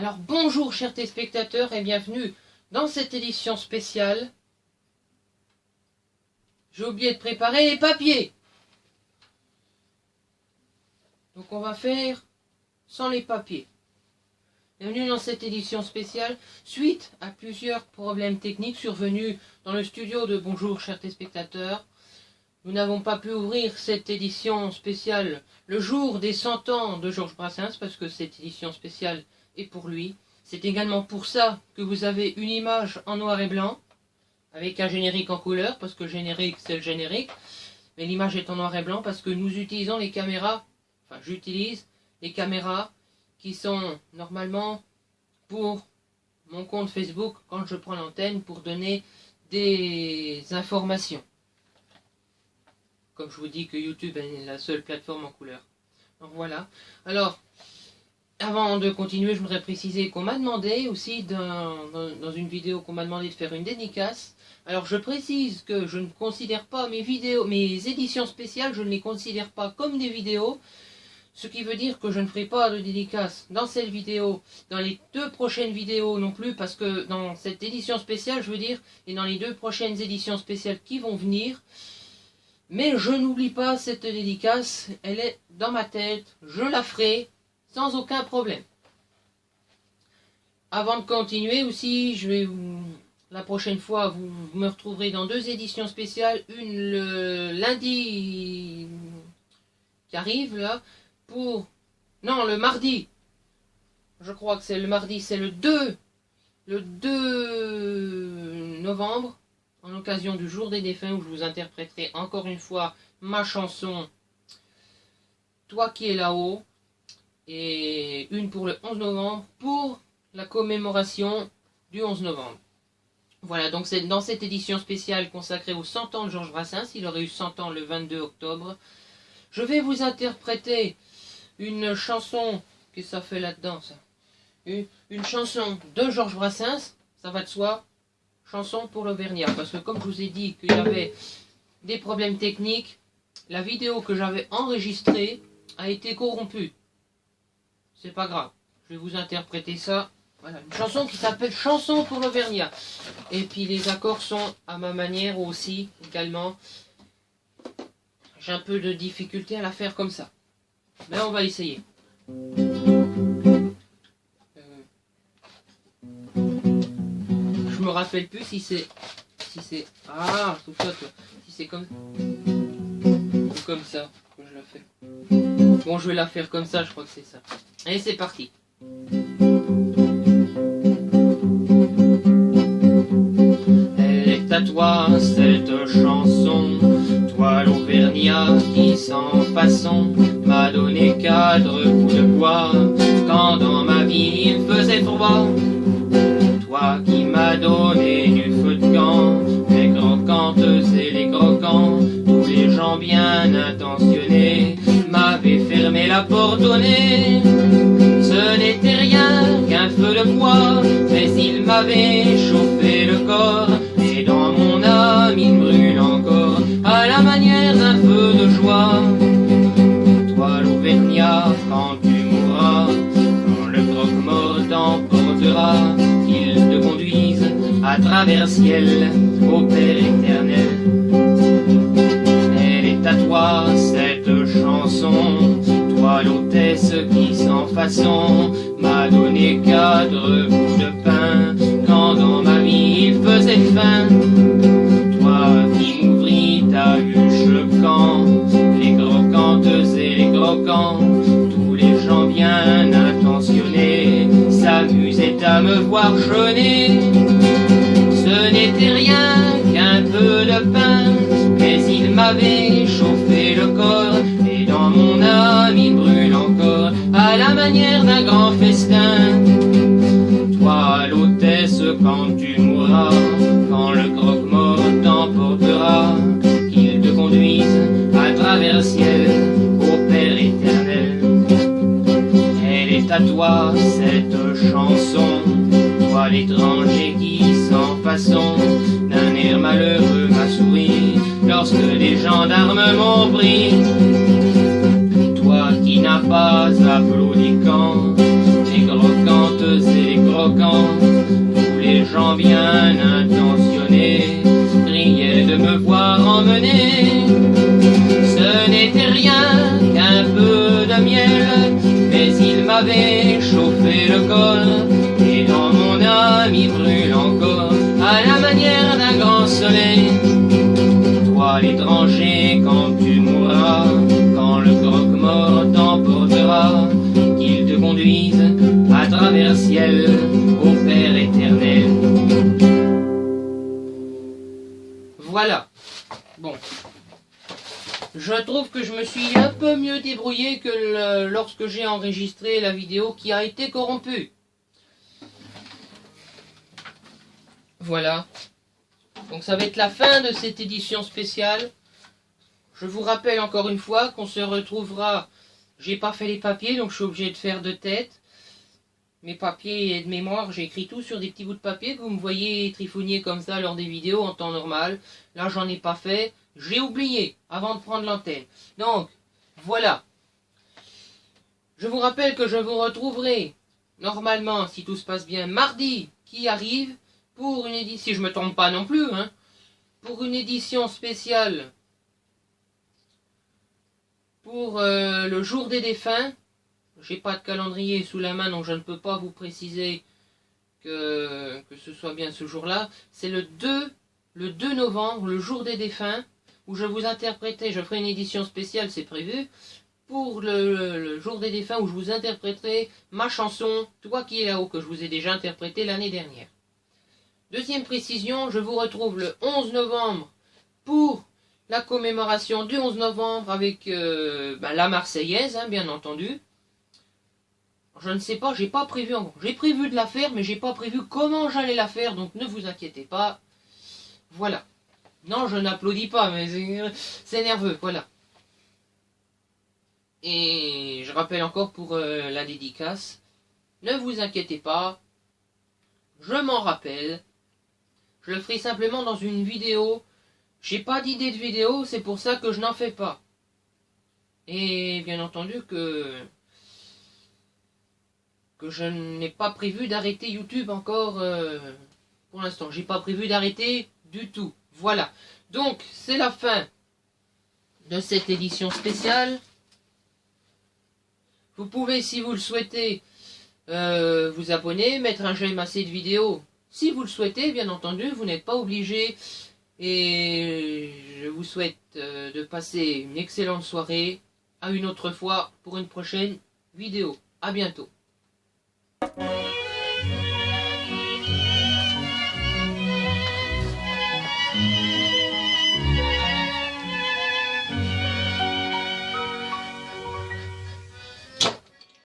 Alors bonjour chers téléspectateurs et bienvenue dans cette édition spéciale. J'ai oublié de préparer les papiers. Donc on va faire sans les papiers. Bienvenue dans cette édition spéciale suite à plusieurs problèmes techniques survenus dans le studio de Bonjour chers téléspectateurs. Nous n'avons pas pu ouvrir cette édition spéciale le jour des 100 ans de Georges Brassens parce que cette édition spéciale est pour lui. C'est également pour ça que vous avez une image en noir et blanc avec un générique en couleur parce que le générique c'est le générique. Mais l'image est en noir et blanc parce que nous utilisons les caméras, enfin j'utilise les caméras qui sont normalement pour mon compte Facebook quand je prends l'antenne pour donner des informations. Comme je vous dis que YouTube est la seule plateforme en couleur. Donc voilà. Alors, avant de continuer, je voudrais préciser qu'on m'a demandé aussi, dans une vidéo, qu'on m'a demandé de faire une dédicace. Alors je précise que je ne considère pas mes vidéos, mes éditions spéciales, je ne les considère pas comme des vidéos. Ce qui veut dire que je ne ferai pas de dédicace dans cette vidéo, dans les 2 prochaines vidéos non plus, parce que dans cette édition spéciale, je veux dire, et dans les 2 prochaines éditions spéciales qui vont venir, mais je n'oublie pas cette dédicace, elle est dans ma tête, je la ferai sans aucun problème. Avant de continuer aussi, je vais la prochaine fois, vous me retrouverez dans 2 éditions spéciales, une le lundi qui arrive là, le mardi, je crois que c'est le mardi, c'est le 2 novembre, en occasion du jour des défunts, où je vous interpréterai encore une fois ma chanson « Toi qui es là-haut » et une pour le 11 novembre, pour la commémoration du 11 novembre. Voilà, donc c'est dans cette édition spéciale consacrée aux 100 ans de Georges Brassens, il aurait eu 100 ans le 22 octobre. Je vais vous interpréter une chanson, qu'est-ce que ça fait là-dedans ça? Une chanson de Georges Brassens, ça va de soi, chanson pour l'Auvergnat, parce que comme je vous ai dit qu'il y avait des problèmes techniques, la vidéo que j'avais enregistrée a été corrompue. C'est pas grave, je vais vous interpréter ça. Voilà, une chanson qui s'appelle Chanson pour l'Auvergnat. Et puis les accords sont à ma manière aussi, également. J'ai un peu de difficulté à la faire comme ça. Mais on va essayer. Je me rappelle plus si c'est... Ah, tout ça, toi. Si c'est comme... Ou comme ça que je la fais. Bon, je vais la faire comme ça, je crois que c'est ça. Allez, c'est parti. Elle est à toi, cette chanson. Toi l'Auvergnat qui sans façon m'a donné 4 coups de bois quand dans ma vie il faisait froid. Toi qui m'as donné du feu de camp, les croquantes et les croquants, tous les gens bien intentionnés m'avaient fermé la porte au nez. Ce n'était rien qu'un feu de bois, mais il m'avait chauffé le corps, et dans mon âme il brûle encore à la manière d'un feu de joie. Toi l'Auvergnat, quand tu mourras, quand le croque-mort t'emportera, qu'il te conduise à travers ciel au Père éternel. Elle est à toi cette chanson, toi l'hôtesse qui sans façon m'a donné 4 bouts de pain quand dans ma vie il faisait faim. Toi qui m'ouvris ta huche le camp, les croquantes et les croquants, tous les gens bien intentionnés s'amusaient à me voir jeûner. Ce n'était rien qu'un peu de pain, mais il m'avait chauffé le corps, et dans mon âme il brûle encore à la manière d'un grand festin. Toi l'hôtesse, quand tu mourras, quand le croque-mort t'emportera, qu'il te conduise à travers ciel au Père éternel. Elle est à toi cette chanson, toi l'étranger qui sans façon d'un air malheureux m'a souri lorsque les gendarmes m'ont pris. Toi qui n'as pas applaudi quand les croquantes et gens bien intentionnés riaient de me voir emmener. Ce n'était rien qu'un peu de miel, mais il m'avait chauffé le corps, et dans mon âme il brûle encore, à la manière d'un grand soleil. Toi l'étranger, quand tu mourras, quand le croque-mort t'emportera, qu'il te conduise à travers ciel au Père éternel. Voilà. Bon. Je trouve que je me suis un peu mieux débrouillé que lorsque j'ai enregistré la vidéo qui a été corrompue. Voilà. Donc ça va être la fin de cette édition spéciale. Je vous rappelle encore une fois qu'on se retrouvera... J'ai pas fait les papiers, donc je suis obligé de faire de tête. Mes papiers de mémoire, j'ai écrit tout sur des petits bouts de papier que vous me voyez trifouiller comme ça lors des vidéos en temps normal. Là, j'en ai pas fait. J'ai oublié avant de prendre l'antenne. Donc, voilà. Je vous rappelle que je vous retrouverai normalement, si tout se passe bien, mardi qui arrive pour une édition, si je me trompe pas non plus, hein, pour une édition spéciale pour le jour des défunts. J'ai pas de calendrier sous la main, donc je ne peux pas vous préciser que ce soit bien ce jour-là. C'est le 2 novembre, le jour des défunts, où je vous interpréterai, je ferai une édition spéciale, c'est prévu, pour le jour des défunts, où je vous interpréterai ma chanson « Toi qui es là-haut », que je vous ai déjà interprétée l'année dernière. Deuxième précision, je vous retrouve le 11 novembre pour la commémoration du 11 novembre avec la Marseillaise, hein, bien entendu. Je ne sais pas, j'ai pas prévu, j'ai prévu de la faire, mais j'ai pas prévu comment j'allais la faire, donc ne vous inquiétez pas. Voilà. Non, je n'applaudis pas, mais c'est nerveux, voilà. Et je rappelle encore pour la dédicace, ne vous inquiétez pas, je m'en rappelle. Je le ferai simplement dans une vidéo. J'ai pas d'idée de vidéo, c'est pour ça que je n'en fais pas. Et bien entendu que je n'ai pas prévu d'arrêter YouTube encore pour l'instant. J'ai pas prévu d'arrêter du tout. Voilà. Donc, c'est la fin de cette édition spéciale. Vous pouvez, si vous le souhaitez, vous abonner, mettre un j'aime à cette vidéo. Si vous le souhaitez, bien entendu, vous n'êtes pas obligé. Et je vous souhaite de passer une excellente soirée. À une autre fois pour une prochaine vidéo. À bientôt.